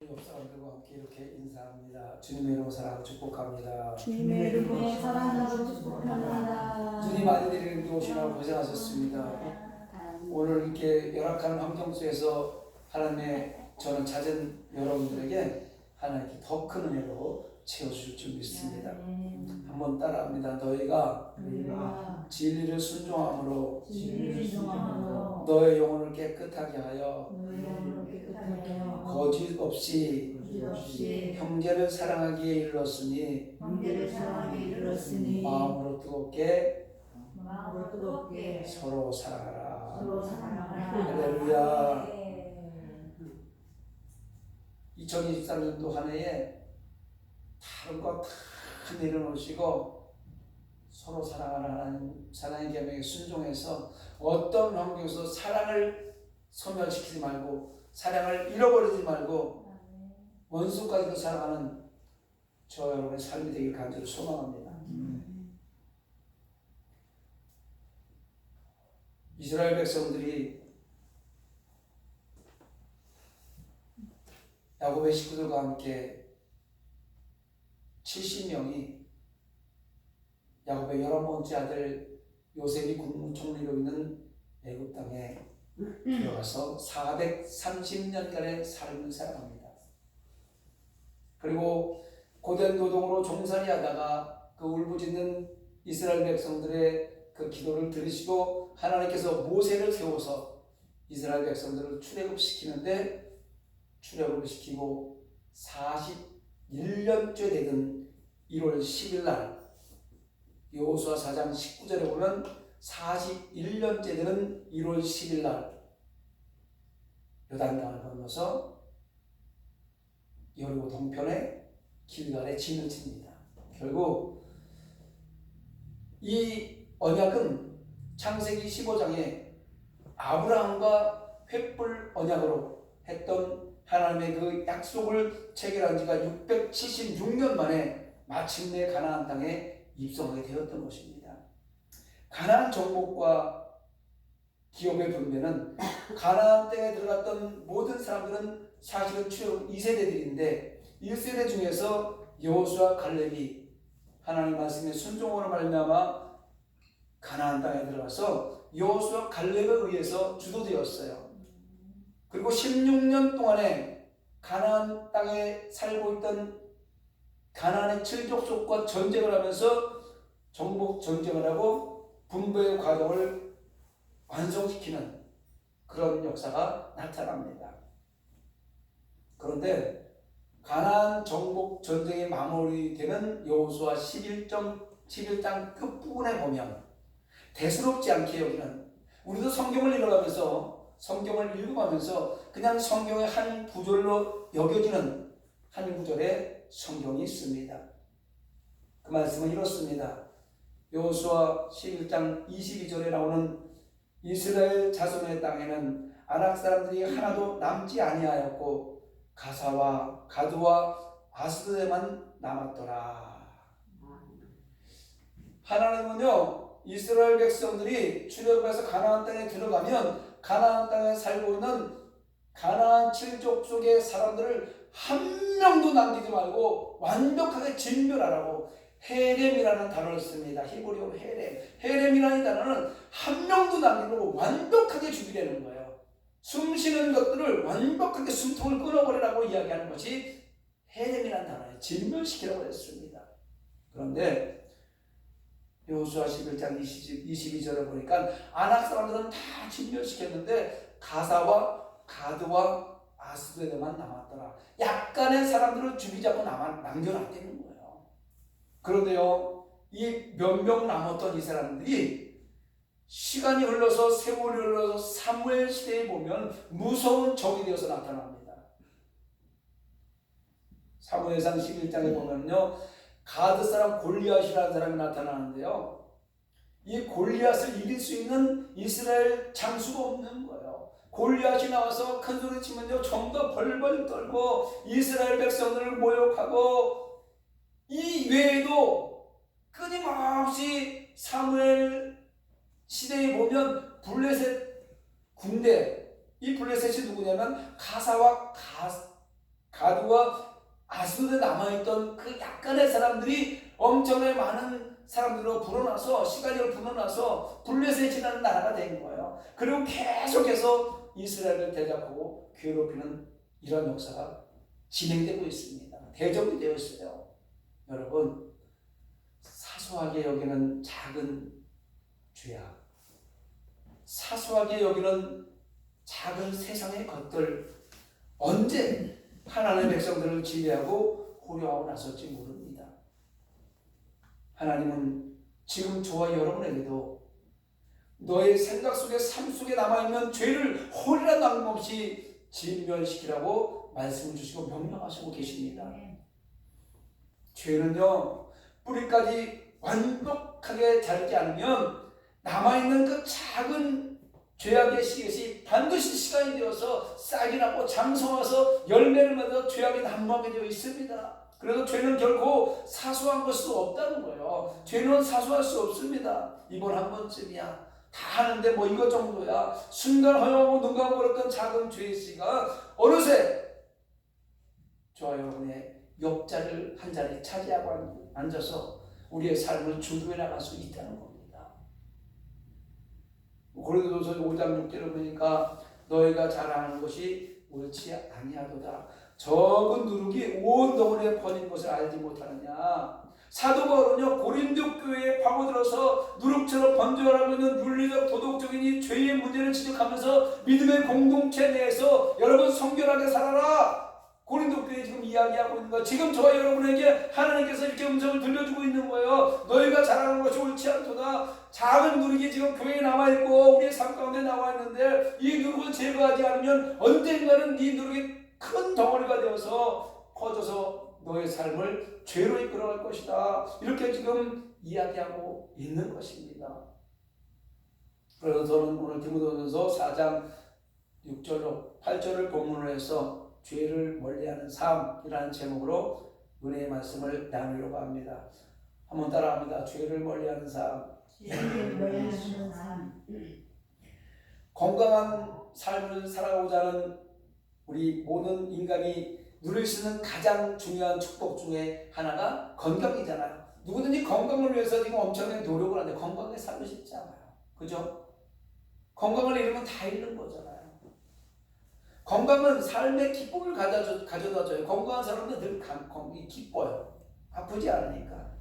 옆 사람들과 함께 이렇게 인사합니다. 주님의 이름으로 사랑하고 축복합니다. 주님의 이름으로 사랑하고 축복합니다. 주님 아들들이 여기 오시느라 고생하셨습니다. 오늘 이렇게 열악한 환경 속에서 하나님의 저는 찾은 여러분들에게 하나님께 더 큰 은혜로 채워주실 줄 믿습니다. 한번 따라합니다. 너희가 진리를 순종함으로 너의 영혼을 깨끗하게 하여 거짓 없이 형제를 사랑하기에 이르렀으니 마음으로 뜨겁게 서로 사랑하라. 할렐루야. 2023년도 한 해에 다른 것 다 내려놓으시고 서로 사랑하는 하나님 사랑의 계명에 순종해서 어떤 환경에서 사랑을 소멸시키지 말고 사랑을 잃어버리지 말고 원수까지도 사랑하는 저 여러분의 삶이 되길 간절히 소망합니다. 이스라엘 백성들이 야곱의 식구들과 함께 70명이 야곱의 11번째 아들 요셉이 국무총리로 있는 애굽 땅에 들어가서 430년간의 삶을 살아갑니다. 그리고 고된 노동으로 종살이 하다가 그 울부짖는 이스라엘 백성들의 그 기도를 들으시고 하나님께서 모세를 세워서 이스라엘 백성들을 출애굽시키는데 출애굽을 시키고 41년째 되던 1월 10일 날 여호수아 4장 19절에 보면 41년째 되는 1월 10일 날 요단강을 건너서 여리고 동편의 길갈에 진을 칩니다. 결국 이 언약은 창세기 15장에 아브라함과 횃불 언약으로 했던 하나님의 그 약속을 체결한 지가 676년 만에 마침내 가나안 땅에 입성하게 되었던 것입니다. 가나안 정복과 기업의 분배는 가나안 땅에 들어갔던 모든 사람들은 사실은 출애굽 2세대들인데 1세대 중에서 여호수아 갈렙이 하나님 말씀에 순종으로 말미암아 가나안 땅에 들어가서 여호수아 갈렙에 의해서 주도되었어요. 그리고 16년 동안에 가나안 땅에 살고 있던 가나안의 7족속과 전쟁을 하면서 정복 전쟁을 하고 분배의 과정을 완성시키는 그런 역사가 나타납니다. 그런데 가나안 정복 전쟁이 마무리되는 여호수아 11장 끝부분에 보면 대수롭지 않게 여기는 우리도 성경을 읽어가면서 그냥 성경의 한 구절로 여겨지는 한 구절의 성경이 있습니다. 그 말씀은 이렇습니다. 여호수아 11장 22절에 나오는 이스라엘 자손의 땅에는 아낙 사람들이 하나도 남지 아니하였고 가사와 가두와 아스드에만 남았더라. 하나님은요, 이스라엘 백성들이 출애굽해서 가나안 땅에 들어가면 가나안 땅에 살고 있는 가나안 7족 속의 사람들을 한 명도 남기지 말고 완벽하게 진멸하라고 헤렘이라는 단어를 씁니다. 히브리어로 헤렘. 헤렘이라는 단어는 한 명도 남기고 완벽하게 죽이려는 거예요. 숨쉬는 것들을 완벽하게 숨통을 끊어버리라고 이야기하는 것이 헤렘이라는 단어예요. 진멸시키라고 했습니다. 그런데 여호수아 11장 22절을 보니까 아낙 사람들은 다 진멸시켰는데 가사와 가드와 아스드에만 남았더라. 약간의 사람들을 죽이지 않고 남겨놨다는 거예요. 그런데요, 이 몇 명 남았던 이 사람들이 시간이 흘러서 세월이 흘러서 사무엘 시대에 보면 무서운 적이 되어서 나타납니다. 사무엘상 11장에 보면요, 가드 사람 골리앗이라는 사람이 나타나는데요, 이 골리앗을 이길 수 있는 이스라엘 장수가 없는 거예요. 골리앗이 나와서 큰 소리 치면요, 전부 벌벌 떨고 이스라엘 백성들을 모욕하고, 이 외에도 끊임없이 사무엘 시대에 보면 블레셋 군대, 이 블레셋이 누구냐면 가사와 가드와 아스돗에 남아있던 그 약간의 사람들이 엄청나게 많은 사람들로 불어나서 시간을 불어나서 블레셋에 지나는 나라가 된 거예요. 그리고 계속해서 이스라엘을 대적하고 괴롭히는 이런 역사가 진행되고 있습니다. 대적이 되어 있어요. 여러분, 사소하게 여기는 작은 죄악, 사소하게 여기는 작은 세상의 것들, 언제 하나님의 백성들을 지배하고 호려하고 나설지 모릅니다. 하나님은 지금 저와 여러분에게도 너의 생각 속에 삶 속에 남아있는 죄를 홀이라 남김없이 진멸시키라고 말씀을 주시고 명령하시고 계십니다. 죄는요, 뿌리까지 완벽하게 자르지 않으면 남아있는 그 작은 죄악의 씨앗이 반드시 시간이 되어서 싹이 나고 장성해서 열매를 맺어 죄악이 난무하게 되어 있습니다. 그래서 죄는 결코 사소한 것이 없다는 거예요. 죄는 사소할 수 없습니다. 이번 한 번쯤이야, 다 하는데 뭐 이것 정도야, 순간 허용하고 눈 감아버렸던 작은 죄의 씨가 어느새 저와 여러분의 옆자리를 한 자리에 차지하고 앉아서 우리의 삶을 주도해 나갈 수 있다는 겁니다. 고린도전서 5장 6절을 보니까 너희가 자랑하는 것이 옳지 아니하도다. 적은 누룩이 온 덩어리에 퍼진 것을 알지 못하느냐. 사도 바울은요, 고린도 교회에 파고들어서 누룩처럼 번져가고 있는 윤리적 도덕적인 이 죄의 문제를 지적하면서 믿음의 공동체 내에서 여러분 성결하게 살아라, 고린도 교회에 지금 이야기하고 있는 거예요. 지금 저와 여러분에게 하나님께서 이렇게 음성을 들려주고 있는 거예요. 너희가 잘하는 것이 옳지 않도다. 작은 누룩이 지금 교회에 남아있고 우리의 삶 가운데 나와있는데 이 누룩을 제거하지 않으면 언젠가는 이 누룩이 큰 덩어리가 되어서 커져서 너의 삶을 죄로 이끌어갈 것이다. 이렇게 지금 이야기하고 있는 것입니다. 그래서 저는 오늘 디모데전서 4장 6절로 8절을 본문으로 해서 죄를 멀리하는 삶이라는 제목으로 은혜의 말씀을 나누려고 합니다. 한번 따라합니다. 죄를 멀리하는 삶. 죄를 멀리하는 삶. 건강한 삶을 살아가고자 하는 우리 모든 인간이 누릴 수 있는 가장 중요한 축복 중에 하나가 건강이잖아요. 누구든지 건강을 위해서 지금 엄청나게 노력을 하는데 건강하게 살고 싶지 않아요. 그죠? 건강을 잃으면 다 잃는 거잖아요. 건강은 삶의 기쁨을 가져다 줘요. 건강한 사람은 늘 기뻐요. 아프지 않으니까.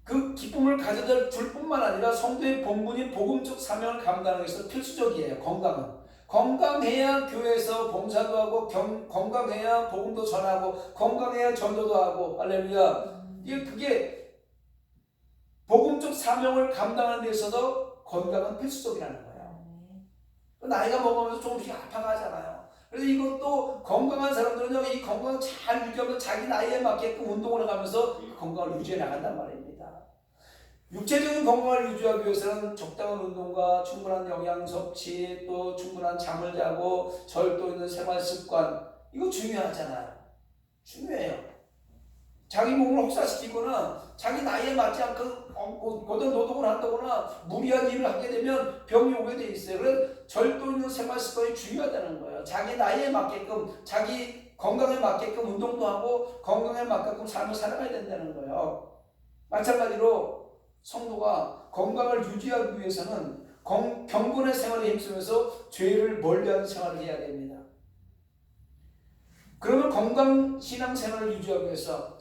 그 기쁨을 가져다 줄 뿐만 아니라 성도의 본분인 복음적 사명을 감당하기 위해서 필수적이에요. 건강은. 건강해야 교회에서 봉사도 하고 건강해야 복음도 전하고 건강해야 전도도 하고 할렐루야. 그게 복음적 사명을 감당하는 데 있어서 건강은 필수적이라는 거예요. 나이가 먹으면서 조금씩 아파가잖아요. 그래서 이것도 건강한 사람들은요, 이 건강을 잘 유지하면서 자기 나이에 맞게끔 운동을 하면서 그 건강을 유지해 나간단 말입니다. 육체적인 건강을 유지하기 위해서는 적당한 운동과 충분한 영양 섭취, 또 충분한 잠을 자고 절도 있는 생활 습관, 이거 중요하잖아요. 중요해요. 자기 몸을 혹사시키거나 자기 나이에 맞지 않고 고된 노동을 한다거나 무리한 일을 하게 되면 병이 오게 돼 있어요. 그래서 절도 있는 생활 습관이 중요하다는 거예요. 자기 나이에 맞게끔, 자기 건강에 맞게끔 운동도 하고 건강에 맞게끔 삶을 살아가야 된다는 거예요. 마찬가지로 성도가 건강을 유지하기 위해서는 경건의 생활에 힘쓰면서 죄를 멀리하는 생활을 해야 됩니다. 그러면 건강 신앙생활을 유지하기 위해서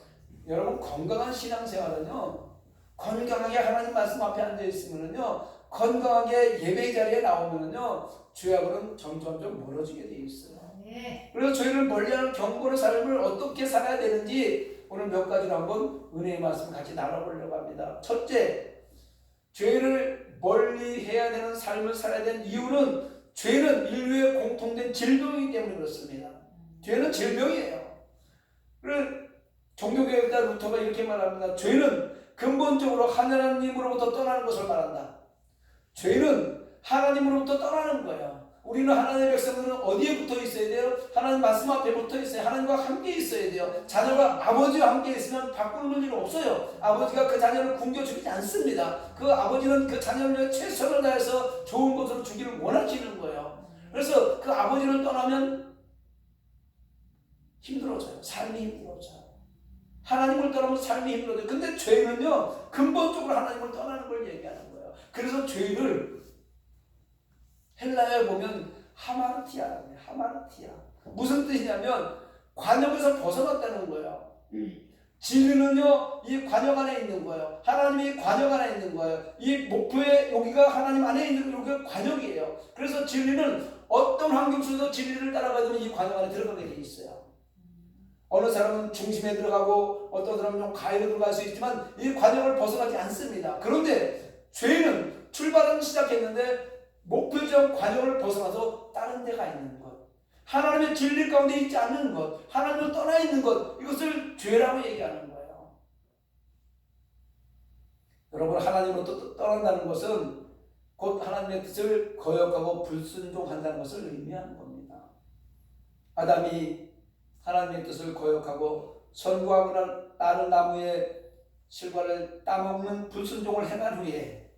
여러분, 건강한 신앙생활은요, 건강하게 하나님 말씀 앞에 앉아 있으면은요, 건강하게 예배 자리에 나오면은요, 죄하고는 점점점 멀어지게 돼 있어요. 그래서 죄를 멀리하는 경건의 삶을 어떻게 살아야 되는지 오늘 몇 가지로 한번 은혜의 말씀 같이 나눠보려고 합니다. 첫째, 죄를 멀리해야 되는 삶을 살아야 되는 이유는 죄는 인류의 공통된 질병이기 때문에 그렇습니다. 죄는 질병이에요. 그래서 종교개혁자 루터가 이렇게 말합니다. 죄는 근본적으로 하나님으로부터 떠나는 것을 말한다. 죄는 하나님으로부터 떠나는 거예요. 우리는 하나님의 백성들은 어디에 붙어 있어야 돼요? 하나님 말씀 앞에 붙어 있어요. 하나님과 함께 있어야 돼요. 자녀가 아버지와 함께 있으면 바꾸는 일은 없어요. 아버지가 그 자녀를 굶겨주지 않습니다. 그 아버지는 그 자녀를 위해 최선을 다해서 좋은 것으로 주기를 원하시는 거예요. 그래서 그 아버지를 떠나면 힘들어져요. 삶이 힘들어져요. 하나님을 떠나면 삶이 힘들어져요. 근데 죄는요, 근본적으로 하나님을 떠나는 걸 얘기하는 거예요. 그래서 죄를 헬라어에 보면 하마르티아라고 해요. 하마르티아. 무슨 뜻이냐면 관역에서 벗어났다는 거예요. 진리는요, 이 관역 안에 있는 거예요. 하나님이 관역 안에 있는 거예요. 이 목표에 여기가 하나님 안에 있는 여기가 관역이에요. 그래서 진리는 어떤 환경 속에서 진리를 따라가야 되면 이 관역 안에 들어가게 돼 있어요. 어느 사람은 중심에 들어가고 어떤 사람은 좀 가해로 들어갈 수 있지만 이 관역을 벗어나지 않습니다. 그런데 죄는 출발은 시작했는데 목표적 관역을 벗어나서 다른 데가 있는 것, 하나님의 진리 가운데 있지 않는 것, 하나님을 떠나 있는 것, 이것을 죄라고 얘기하는 거예요. 여러분, 하나님으로부터 떠난다는 것은 곧 하나님의 뜻을 거역하고 불순종한다는 것을 의미하는 겁니다. 아담이 하나님의 뜻을 거역하고 선과 악을 따른 나무의 실과를 따먹는 불순종을 행한 후에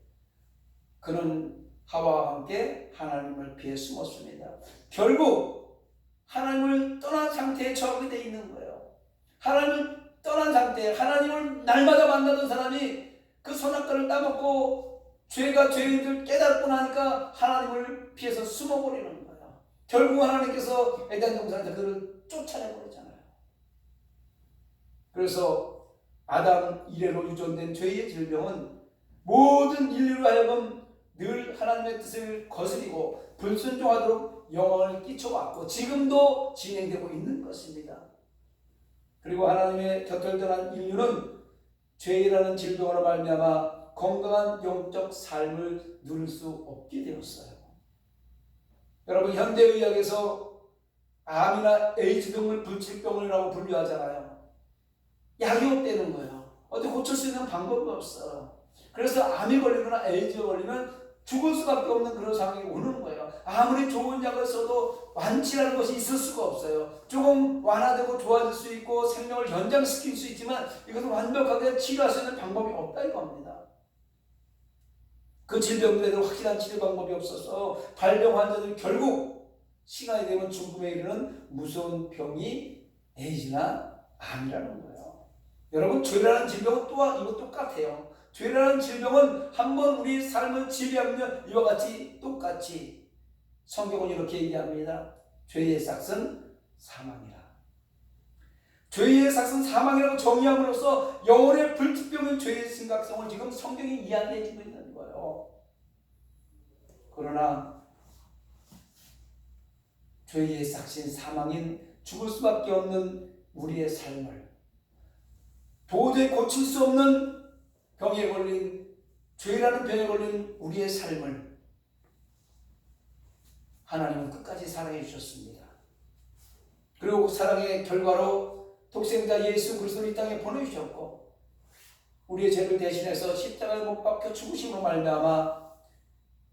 그는 하와와 함께 하나님을 피해 숨었습니다. 결국 하나님을 떠난 상태에 처하게 돼 있는 거예요. 하나님을 떠난 상태에 하나님을 날마다 만나던 사람이 그 선악과를 따먹고 죄가 죄인들 깨닫고 나니까 하나님을 피해서 숨어버리는 거예요. 결국 하나님께서 에덴 동산에서 그를 쫓아내버리잖아요. 그래서 아담 이래로 유전된 죄의 질병은 모든 인류로 하여금 늘 하나님의 뜻을 거스리고 불순종하도록 영향을 끼쳐왔고 지금도 진행되고 있는 것입니다. 그리고 하나님의 곁을 떠난 인류는 죄라는 질병으로 말미암아 건강한 영적 삶을 누릴 수 없게 되었어요. 여러분, 현대의학에서 암이나 에이즈 등을 불치병이라고 분류하잖아요. 약이 없다는 거예요. 어디 고칠 수 있는 방법이 없어요. 그래서 암이 걸리거나 에이즈가 걸리면 죽을 수밖에 없는 그런 상황이 오는 거예요. 아무리 좋은 약을 써도 완치라는 것이 있을 수가 없어요. 조금 완화되고 좋아질 수 있고 생명을 연장시킬 수 있지만 이것은 완벽하게 치료할 수 있는 방법이 없다 이겁니다. 그 질병들에도 확실한 치료 방법이 없어서 발병 환자들이 결국 시간이 되면 죽음에 이르는 무서운 병이 에이즈나 암이라는 거예요. 여러분, 죄라는 질병은 또한 이거 똑같아요. 죄라는 질병은 한번 우리 삶을 지배하면 이와 같이 똑같이 성경은 이렇게 얘기합니다. 죄의 삭은 사망이라. 죄의 삭은 사망이라고 정의함으로써 영혼의 불치병인 죄의 심각성을 지금 성경이 이야기해 주고 있는 거예요. 그러나 죄의 삭신 사망인 죽을 수밖에 없는 우리의 삶을 도저히 고칠 수 없는 병에 걸린 죄라는 병에 걸린 우리의 삶을 하나님은 끝까지 사랑해 주셨습니다. 그리고 사랑의 결과로 독생자 예수 그리스도를 이 땅에 보내주셨고 우리의 죄를 대신해서 십자가에 못 박혀 죽으심으로 말미암아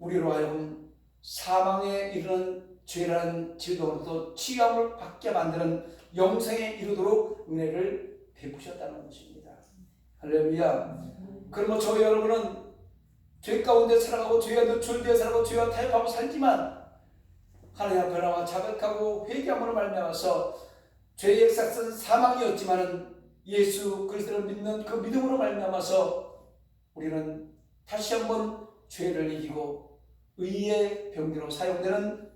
우리로 하여금 사망에 이르는 죄라는 질병으로부터 치유함을 받게 만드는 영생에 이르도록 은혜를 베푸셨다는 것입니다. 할렐루야. 그러면 저희 여러분은 죄 가운데 살아가고 죄와 노출되어 살아가고 죄와 타협하고 살지만 하나님 앞에 나와 자백하고 회개함으로 말미암아서 죄의 삭은 사망이었지만은 예수 그리스도를 믿는 그 믿음으로 말미암아서 우리는 다시 한번 죄를 이기고 의의 병기로 사용되는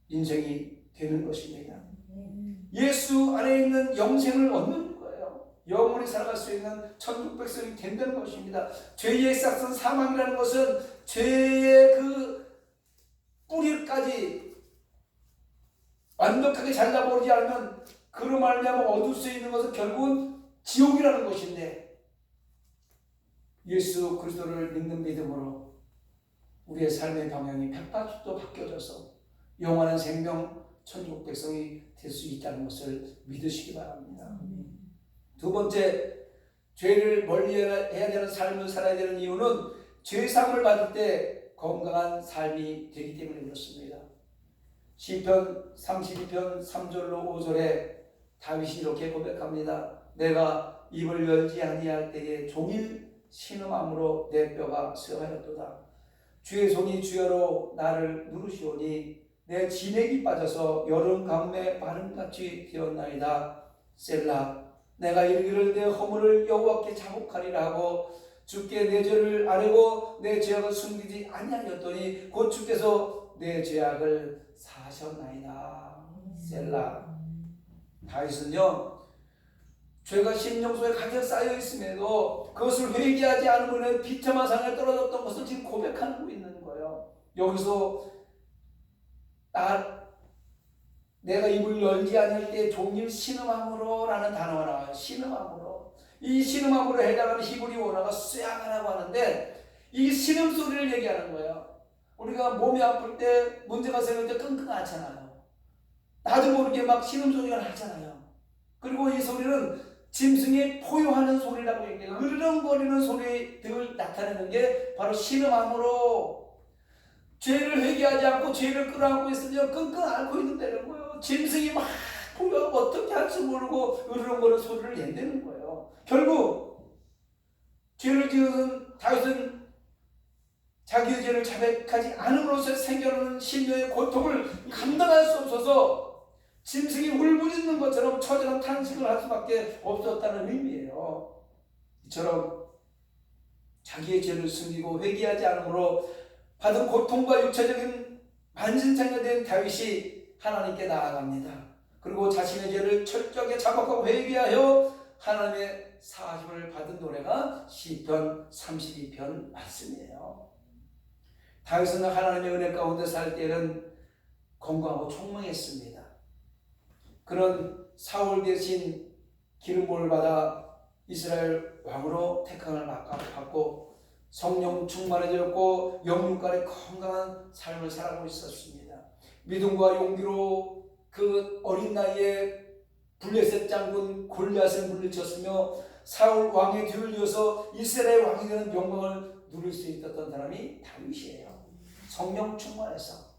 인생이 되는 것입니다. 예수 안에 있는 영생을 얻는 거예요. 영원히 살아갈 수 있는 천국 백성이 된다는 것입니다. 죄의 삭은 사망이라는 것은 죄의 그 뿌리까지 완벽하게 잘라버리지 않으면 그로 말미암아 얻을 수 있는 것은 결국은 지옥이라는 것인데 예수 그리스도를 믿는 믿음으로 우리의 삶의 방향이 180도 바뀌어져서 영원한 생명 천국 백성이 될 수 있다는 것을 믿으시기 바랍니다. 두 번째, 죄를 멀리해야 되는 삶을 살아야 되는 이유는 죄사함을 받을 때 건강한 삶이 되기 때문에 그렇습니다. 시편 32편 3절로 5절에 다윗이 이렇게 고백합니다. 내가 입을 열지 아니할 때에 종일 신음함으로 내 뼈가 쓰하였도다. 주의 손이 주여로 나를 누르시오니 내 진액이 빠져서 여름 강매 바람같이 되었나이다. 셀라. 내가 이르기를 내 허물을 여호와께 자복하리라 하고 주께 내 죄를 아뢰고 내 죄악을 숨기지 아니하였더니 곧 주께서 내 죄악을 사하셨나이다. 셀라. 다윗은요, 죄가 심령 속에 가득 쌓여 있음에도 그것을 회개하지 않으면 비참한 상에 떨어졌던 것을 지금 고백하고 있는 거예요. 여기서 내가 입을 열지 않을 때 종일 신음함으로 라는 단어가 나와요. 신음함으로. 이 신음함으로 해당하는 히브리 원어가 쇠아가라고 하는데 이 신음소리를 얘기하는 거예요. 우리가 몸이 아플 때 문제가 생길 때 끙끙 앓잖아요. 나도 모르게 막 신음소리가 나잖아요. 그리고 이 소리는 짐승이 포효하는 소리라고 얘기해요. 으르렁거리는 소리를 나타내는 게 바로 신음함으로 죄를 회개하지 않고 죄를 끌어안고 있으면 끙끙 앓고 있는다는 거예요. 짐승이 막 포효하고 어떻게 할지 모르고 으르렁거리는 소리를 낸다는 거예요. 결국 죄를 지은 다윗은 자기의 죄를 자백하지 않음으로써 생겨나는 심령의 고통을 감당할 수 없어서 짐승이 울부짖는 것처럼 처절한 탄식을 할 수밖에 없었다는 의미예요. 이처럼 자기의 죄를 숨기고 회개하지 않으므로 받은 고통과 육체적인 만신창이가 된 다윗이 하나님께 나아갑니다. 그리고 자신의 죄를 철저하게 자복하고 회개하여 하나님의 사심을 받은 노래가 시편 32편 말씀이에요. 다윗은 하나님의 은혜 가운데 살 때는 건강하고 총명했습니다. 그런 사울 대신 기름부음을 받아 이스라엘 왕으로 택함을 받고 성령 충만해졌고 영육간의 건강한 삶을 살아가고 있었습니다. 믿음과 용기로 그 어린 나이에 블레셋 장군 골리앗을 물리쳤으며 사울 왕의 뒤를 이어서 이스라엘 왕이 되는 영광을 누릴 수 있었던 사람이 다윗이에요. 성령 충만해서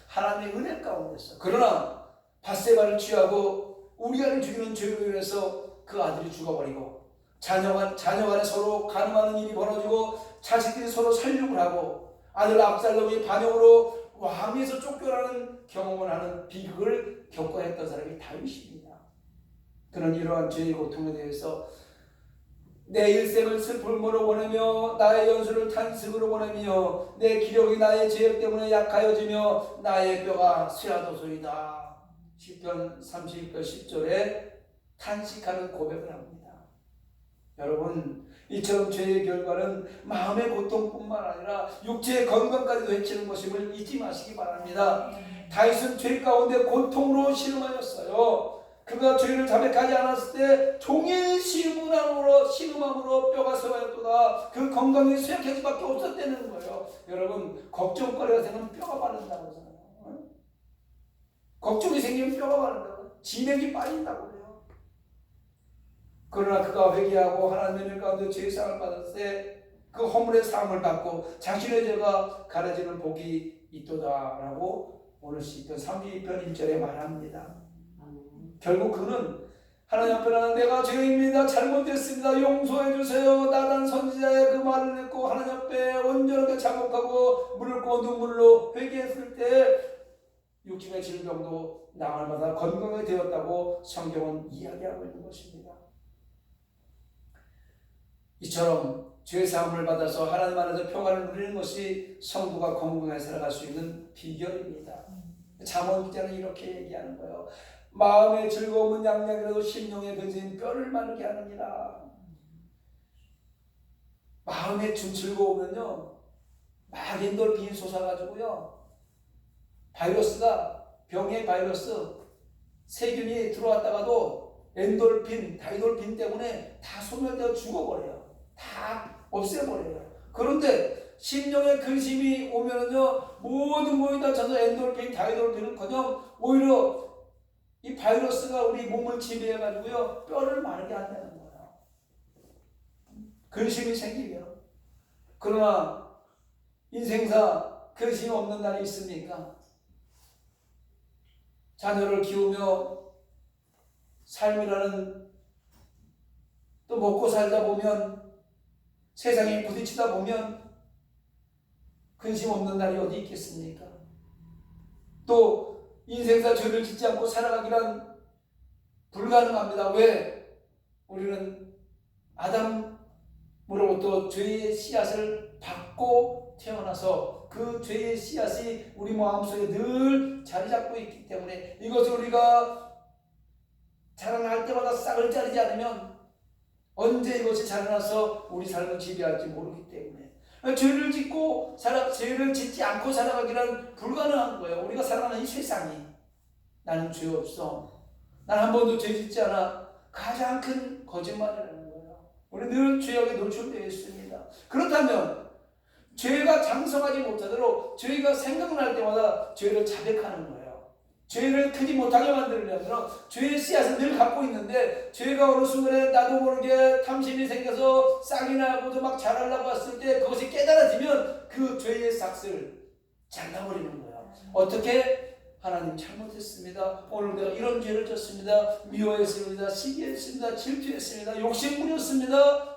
하나님의 은혜 가운데서. 그러나 밧세바를 취하고 우리아를 죽이는 죄로 인해서 그 아들이 죽어버리고 자녀 간에 서로 간음하는 일이 벌어지고 자식들이 서로 살육을 하고 아들 압살롬이 반역으로 왕위에서 쫓겨나는 경험을 하는 비극을 겪어야 했던 사람이 다윗입니다. 그는 이러한 죄의 고통에 대해서 내 일생을 슬픔으로 보내며 나의 연수를 탄식으로 보내며 내 기력이 나의 죄악 때문에 약하여지며 나의 뼈가 쇠하도소이다. 시편 32편 10절에 탄식하는 고백을 합니다. 여러분, 이처럼 죄의 결과는 마음의 고통뿐만 아니라 육체의 건강까지도 해치는 것임을 잊지 마시기 바랍니다. 다윗은 죄 가운데 고통으로 신음하였어요. 그가 죄를 자백하지 않았을 때 종일 신음함으로 뼈가 쇠하였도다. 그 건강이 쇠약해질 수밖에 없었다는 거예요. 여러분, 걱정거리가 생기면 뼈가 마른다고 하잖아요. 걱정이 생기면 뼈가 마른다고, 진액이 빠진다고 그래요. 그러나 그가 회개하고 하나님의 은혜 가운데 죄사함을 받았을 때 그 허물의 사함을 받고 자신의 죄가 가려지는 복이 있도다라고 오늘 시편 32편 1절에 말합니다. 결국 그는 하나님 앞에 내가 죄인입니다. 잘못했습니다. 용서해 주세요. 나단 선지자의 그 말을 듣고 하나님 앞에 온전하게 자복하고 물고 눈물로 회개했을 때 육신의 질병도 나날마다 건강하게 되었다고 성경은 이야기하고 있는 것입니다. 이처럼 죄사함을 받아서 하나님 안에서 평안을 누리는 것이 성도가 건강하게 살아갈 수 있는 비결입니다. 잠언 기자는 이렇게 얘기하는 거예요. 마음의 즐거움은 양양이라도 심령의 근심 뼈를 마르게 하느니라. 마음의 준 즐거움은요, 막 엔돌핀이 솟아가지고요, 바이러스가, 병의 바이러스, 세균이 들어왔다가도 엔돌핀, 다이돌핀 때문에 다 소멸되어 죽어버려요. 다 없애버려요. 그런데 심령의 근심이 오면은요, 모든 것이 다 져서 엔돌핀, 다이돌핀은커녕 오히려 이 바이러스가 우리 몸을 지배해가지고요, 뼈를 마르게 한다는 거예요. 근심이 생기면. 그러나 인생사 근심이 없는 날이 있습니까? 자녀를 키우며 삶이라는 또 먹고 살다 보면 세상에 부딪히다 보면 근심 없는 날이 어디 있겠습니까? 또 인생사 죄를 짓지 않고 살아가기란 불가능합니다. 왜? 우리는 아담으로부터 죄의 씨앗을 받고 태어나서 그 죄의 씨앗이 우리 마음속에 늘 자리 잡고 있기 때문에 이것을 우리가 자라날 때마다 싹을 자르지 않으면 언제 이것이 자라나서 우리 삶을 지배할지 모르기 때문에 죄를 짓지 않고 살아가기란 불가능한 거예요. 우리가 살아가는 이 세상이 나는 죄 없어, 난 한 번도 죄 짓지 않아, 가장 큰 거짓말이라는 거예요. 우리 늘 죄악에 노출되어 있습니다. 그렇다면 죄가 장성하지 못하도록 저희가 생각날 때마다 죄를 자백하는 거예요. 죄를 크지 못하게 만들려면 죄의 씨앗을 늘 갖고 있는데 죄가 어느 순간에 나도 모르게 탐심이 생겨서 싹이 나고도 막 자라려고 했을 때 그것이 깨달아지면 그 죄의 싹을 잘라버리는 거예요. 어떻게? 하나님 잘못했습니다. 오늘 내가 이런 죄를 졌습니다. 미워했습니다. 시기했습니다. 질투했습니다. 욕심부렸습니다.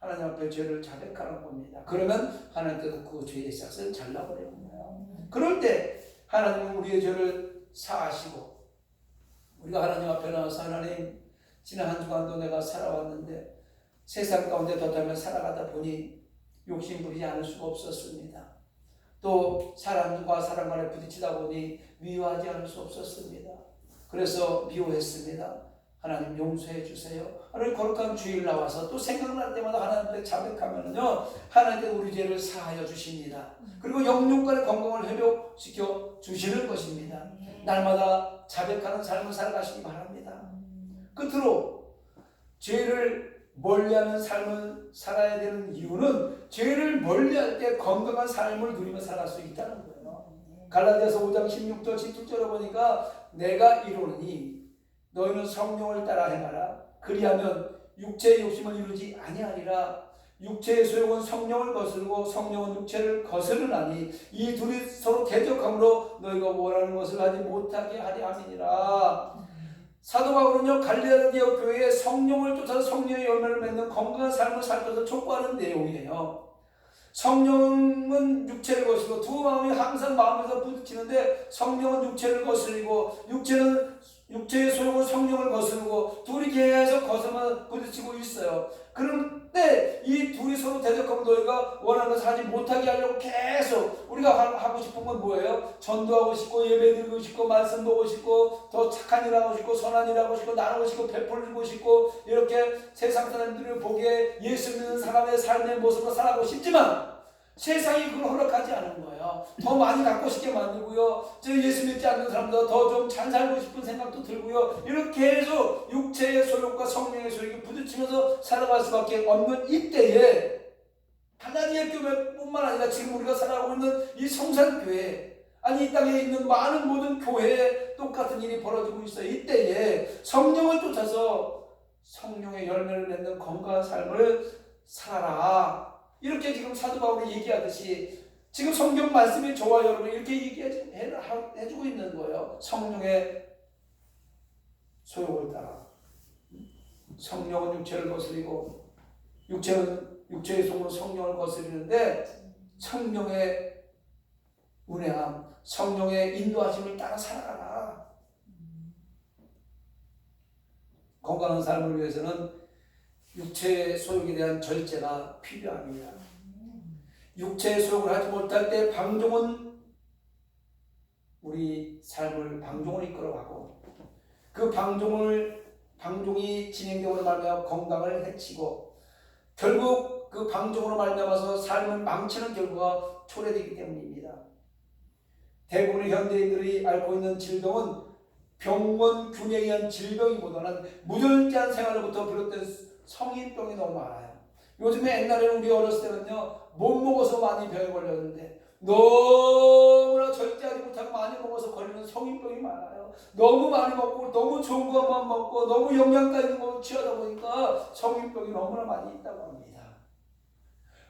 하나님 앞에 죄를 자백하는 겁니다. 그러면 하나님께서 그 죄의 싹을 잘라버리는 거예요. 그럴 때 하나님은 우리의 죄를 사하시고 우리가 하나님 앞에 나와서 하나님, 지난 한 주간도 내가 살아왔는데 세상 가운데 덧하며 살아가다 보니 욕심 부리지 않을 수가 없었습니다. 또 사람과 사람 간에 부딪히다 보니 미워하지 않을 수 없었습니다. 그래서 미워했습니다. 하나님 용서해 주세요. 하나님 거룩한 주일 나와서 또 생각날 때마다 하나님께 자백하면요, 하나님께 우리 죄를 사하여 주십니다. 그리고 영육간의 건강을 회복시켜 주시는 것입니다. 날마다 자백하는 삶을 살아가시기 바랍니다. 끝으로 죄를 멀리하는 삶을 살아야 되는 이유는 죄를 멀리할 때 건강한 삶을 누리며 살아갈 수 있다는 거예요. 갈라디아서 5장 16절 17절에 보니까 내가 이르노니 너희는 성령을 따라 행하라. 그리하면 육체의 욕심을 이루지 아니하리라. 육체의 소욕은 성령을 거스르고 성령은 육체를 거스르나니 이 둘이 서로 대적함으로 너희가 원하는 것을 하지 못하게 하려 함이니라. 사도 바울은요, 갈라디아 교회에 성령을 쫓아서 성령의 열매를 맺는 건강한 삶을 살 것을 촉구하는 내용이에요. 성령은 육체를 거스르고 두 마음이 항상 마음에서 부딪히는데 성령은 육체를 거스르고 육체의 소욕은 성령을 거스르고 둘이 계속 거스르며 부딪히고 있어요. 그런데 이 둘이 서로 대적하면 너희가 원하는 것을 하지 못하게 하려고 계속 우리가 하고 싶은 건 뭐예요? 전도하고 싶고 예배드리고 싶고 말씀 보고 싶고 더 착한 일 하고 싶고 선한 일 하고 싶고 나누고 싶고 베풀고 싶고 이렇게 세상 사람들을 보기에 예수 믿는 사람의 삶의 모습으로 살아가고 싶지만 세상이 그걸 허락하지 않은 거예요. 더 많이 갖고 싶게 만들고요. 저 예수 믿지 않는 사람보다 더 좀 잘 살고 싶은 생각도 들고요. 이렇게 해서 육체의 소욕과 성령의 소욕이 부딪히면서 살아갈 수밖에 없는 이때에 하나님의 교회뿐만 아니라 지금 우리가 살아가고 있는 이 성산교회, 아니 이 땅에 있는 많은 모든 교회에 똑같은 일이 벌어지고 있어요. 이때에 성령을 쫓아서 성령의 열매를 맺는 건강한 삶을 살아라. 이렇게 지금 사도 바울이 얘기하듯이 지금 성경 말씀이 저와 여러분 이렇게 얘기해주고 있는 거예요. 성령의 소욕을 따라. 성령은 육체를 거스리고 육체의 속으로 성령을 거스리는데 성령의 운행함, 성령의 인도하심을 따라 살아가라. 건강한 삶을 위해서는 육체의 소욕에 대한 절제가 필요합니다. 육체의 소욕을 하지 못할 때 방종은 우리 삶을 방종으로 이끌어가고 그 방종이 진행되므로 말미암아 건강을 해치고 결국 그 방종으로 말미암아서 삶을 망치는 결과가 초래되기 때문입니다. 대부분의 현대인들이 앓고 있는 질병은 병원 균에 의한 질병이보다는 무절제한 생활로부터 비롯된 성인병이 너무 많아요. 요즘에 옛날에는 우리 어렸을 때는요, 못 먹어서 많이 병에 걸렸는데 너무나 절제하지 못하고 많이 먹어서 걸리는 성인병이 많아요. 너무 많이 먹고 너무 좋은 것만 먹고 너무 영양가 있는 것을 취하다 보니까 성인병이 너무나 많이 있다고 합니다.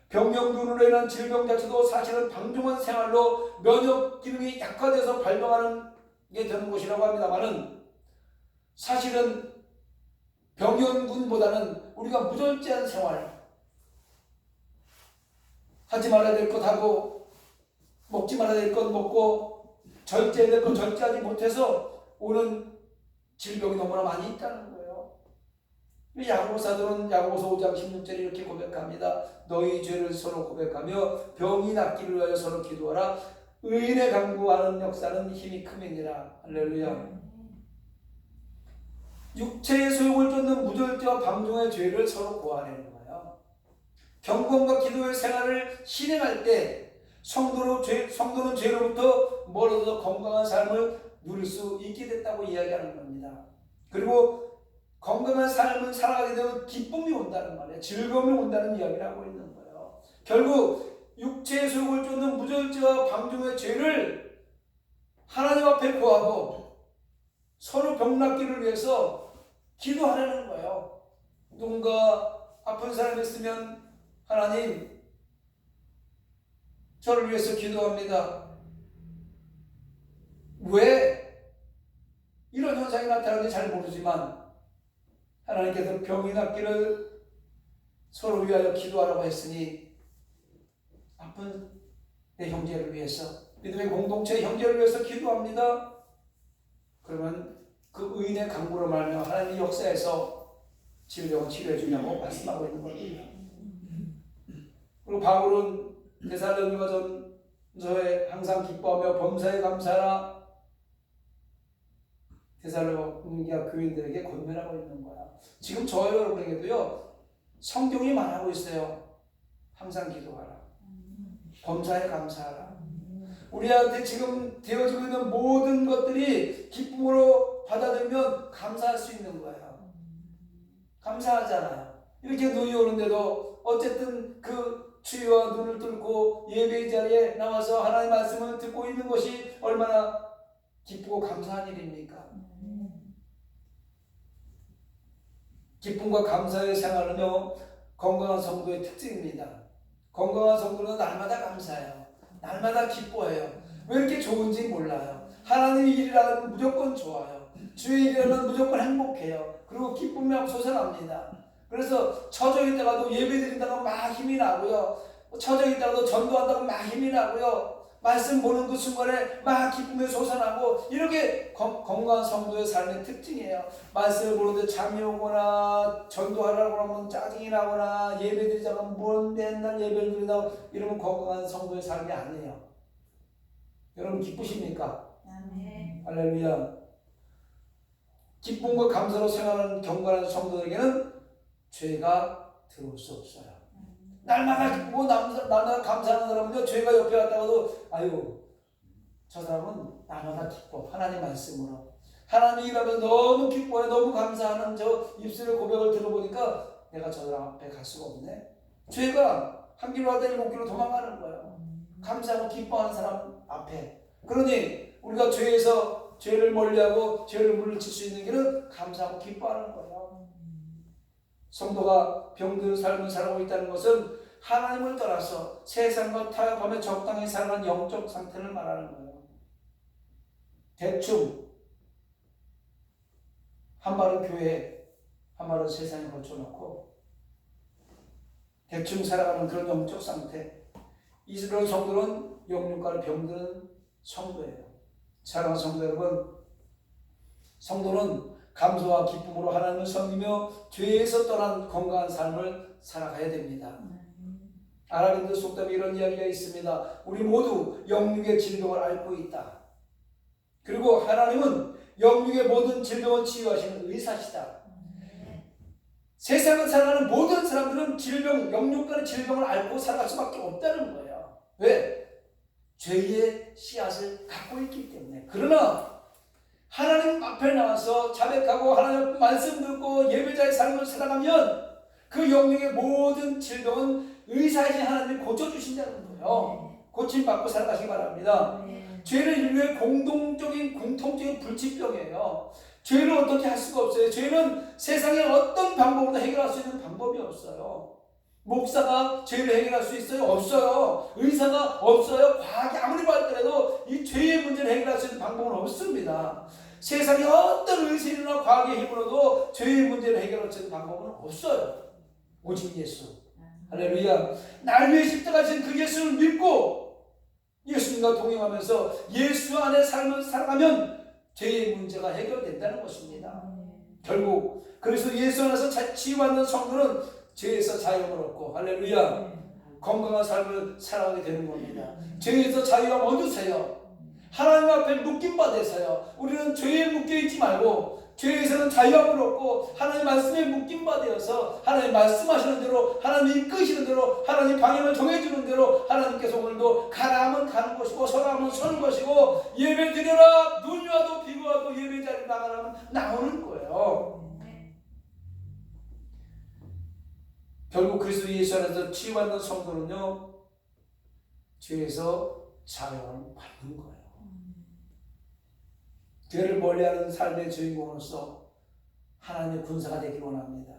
병명균으로 인한 질병 자체도 사실은 방종한 생활로 면역 기능이 약화돼서 발병하는 게 되는 것이라고 합니다만은 사실은 병연군보다는 우리가 무절제한 생활, 하지 말아야 될 것 하고 먹지 말아야 될 것 먹고 절제해야 될 거 절제하지 못해서 오는 질병이 너무나 많이 있다는 거예요. 야고보사들은 야고보서 5장 16절에 이렇게 고백합니다. 너희 죄를 서로 고백하며 병이 낫기를 위하여 서로 기도하라. 의인의 강구하는 역사는 힘이 크매니라. 할렐루야. 육체의 소욕을 쫓는 무절제와 방종의 죄를 서로 고하려는 거예요. 경건과 기도의 생활을 실행할 때 성도는 죄로부터 멀어져 건강한 삶을 누릴 수 있게 됐다고 이야기하는 겁니다. 그리고 건강한 삶을 살아가게 되면 기쁨이 온다는 말이에요. 즐거움이 온다는 이야기를 하고 있는 거예요. 결국 육체의 소욕을 쫓는 무절제와 방종의 죄를 하나님 앞에 고하고 서로 병 낫기를 위해서 기도하라는 거예요. 누군가 아픈 사람이 있으면 하나님 저를 위해서 기도합니다. 왜 이런 현상이 나타나는지 잘 모르지만 하나님께서 병이 낫기를 서로 위하여 기도하라고 했으니 아픈 내 형제를 위해서, 믿음의 공동체 형제를 위해서 기도합니다. 그러면 그 의인의 강구로 말하며 하나님의 역사에서 질병을 치료해 주냐고 말씀하고 있는 겁니다. 그리고 바울은 데살로니가전서에 항상 기뻐하며 범사에 감사하라. 데살로니가 교인들에게 권면하고 있는 거야. 지금 저와 여러분에게도요, 성경이 말하고 있어요. 항상 기도하라. 범사에 감사하라. 우리한테 지금 되어지고 있는 모든 것들이 기쁨으로 받아들이면 감사할 수 있는 거예요. 감사하잖아요. 이렇게 눈이 오는데도 어쨌든 그 주위와 눈을 뚫고 예배의 자리에 나와서 하나님의 말씀을 듣고 있는 것이 얼마나 기쁘고 감사한 일입니까? 기쁨과 감사의 생활은요, 건강한 성도의 특징입니다. 건강한 성도는 날마다 감사해요. 날마다 기뻐해요. 왜 이렇게 좋은지 몰라요. 하나님의 일이라면 무조건 좋아요. 주의 일이라면 무조건 행복해요. 그리고 기쁨이 솟아납니다. 그래서 처져 있다가도 예배 드린다고 막 힘이 나고요. 처져 있다가도 전도한다고 막 힘이 나고요. 말씀 보는 그 순간에 막 기쁨이 솟아나고, 이렇게 건강한 성도의 삶의 특징이에요. 말씀을 보는데 잠이 오거나 전도하라고 하면 짜증이 나거나 예배 드리자고 하면 맨날 예배를 드린다고 이러면 건강한 성도의 삶이 아니에요. 여러분 기쁘십니까? 아멘. 할렐루야. 기쁨과 감사로 생활하는 경건한 성도들에게는 죄가 들어올 수 없어요. 날마다 기쁘고 날마다 감사하는 사람은요, 죄가 옆에 왔다가도 아유 저 사람은 날마다 기뻐. 하나님 말씀으로 하나님 일하면서 너무 기뻐해, 너무 감사하는 저 입술의 고백을 들어보니까 내가 저 사람 앞에 갈 수가 없네. 죄가 한 길로 하다 7길로 도망가는 거예요. 감사하고 기뻐하는 사람 앞에. 그러니 우리가 죄를 멀리하고 죄를 물리칠 수 있는 길은 감사하고 기뻐하는 거예요. 성도가 병든 삶을 살아가고 있다는 것은 하나님을 떠나서 세상과 타협하며 적당히 살아가는 영적 상태를 말하는 거예요. 대충 한 발은 교회, 한 발은 세상에 걸쳐놓고 대충 살아가는 그런 영적 상태. 이스라엘 성도는 영육과를 병드는 성도예요. 사랑하는 성도 여러분, 성도는 감사와 기쁨으로 하나님을 섬기며 죄에서 떠난 건강한 삶을 살아가야 됩니다. 아랍인들 속담에 이런 이야기가 있습니다. 우리 모두 영육의 질병을 앓고 있다. 그리고 하나님은 영육의 모든 질병을 치유하시는 의사시다. 세상을 살아가는 모든 사람들은 영육간의 질병을 앓고 살아갈 수밖에 없다는 거예요. 왜? 죄의 씨앗을 갖고 있기 때문에. 그러나 하나님 앞에 나와서 자백하고 하나님 말씀 듣고 예배자의 삶을 살아가면 그 영역의 모든 질병은 의사이신 하나님이 고쳐주신다는 거예요. 고침받고 살아가시기 바랍니다. 죄는 인류의 공통적인 불치병이에요. 죄를 어떻게 할 수가 없어요. 죄는 세상에 어떤 방법으로 해결할 수 있는 방법이 없어요. 목사가 죄를 해결할 수 있어요? 없어요. 의사가 없어요. 과학이 아무리 발달해도 이 죄의 문제를 해결할 수 있는 방법은 없습니다. 세상에 어떤 의술이나 과학의 힘으로도 죄의 문제를 해결할 수 있는 방법은 없어요. 오직 예수. 할렐루야. 날 위해 십자가 지신 그 예수를 믿고 예수님과 동행하면서 예수 안에 삶을 살아가면 죄의 문제가 해결된다는 것입니다. 결국 그래서 예수 안에서 치유받는 성도는 죄에서 자유함을 얻고 할렐루야 건강한 삶을 살아가게 되는 겁니다. 죄에서 자유함 얻으세요. 하나님 앞에 묶임받으세요. 우리는 죄에 묶여있지 말고 죄에서는 자유함을 얻고 하나님 말씀에 묶임받아서 하나님 말씀하시는 대로 하나님 이끄시는 대로 하나님 방향을 정해주는 대로 하나님께서 오늘도 가라하면 가는 것이고 서라하면 서는 것이고 예배 드려라 눈이 와도 비가 와도 예배 자리 나가라면 나오는 거예요. 결국 그리스도 예수 안에서 치유받는 성도는요 죄에서 자유함을 받는 거예요. 죄를 멀리하는 삶의 주인공으로서 하나님의 군사가 되기 원합니다.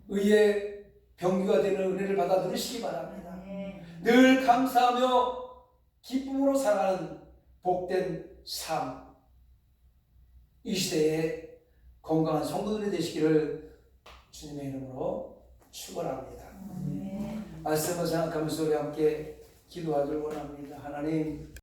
의의 병기가 되는 은혜를 받아 누리시기 바랍니다. 늘 감사하며 기쁨으로 살아가는 복된 삶, 이 시대에 건강한 성도들이 되시기를 주님의 이름으로 축원합니다. 말씀을 생각하면서 우리 함께 기도하길 원합니다. 하나님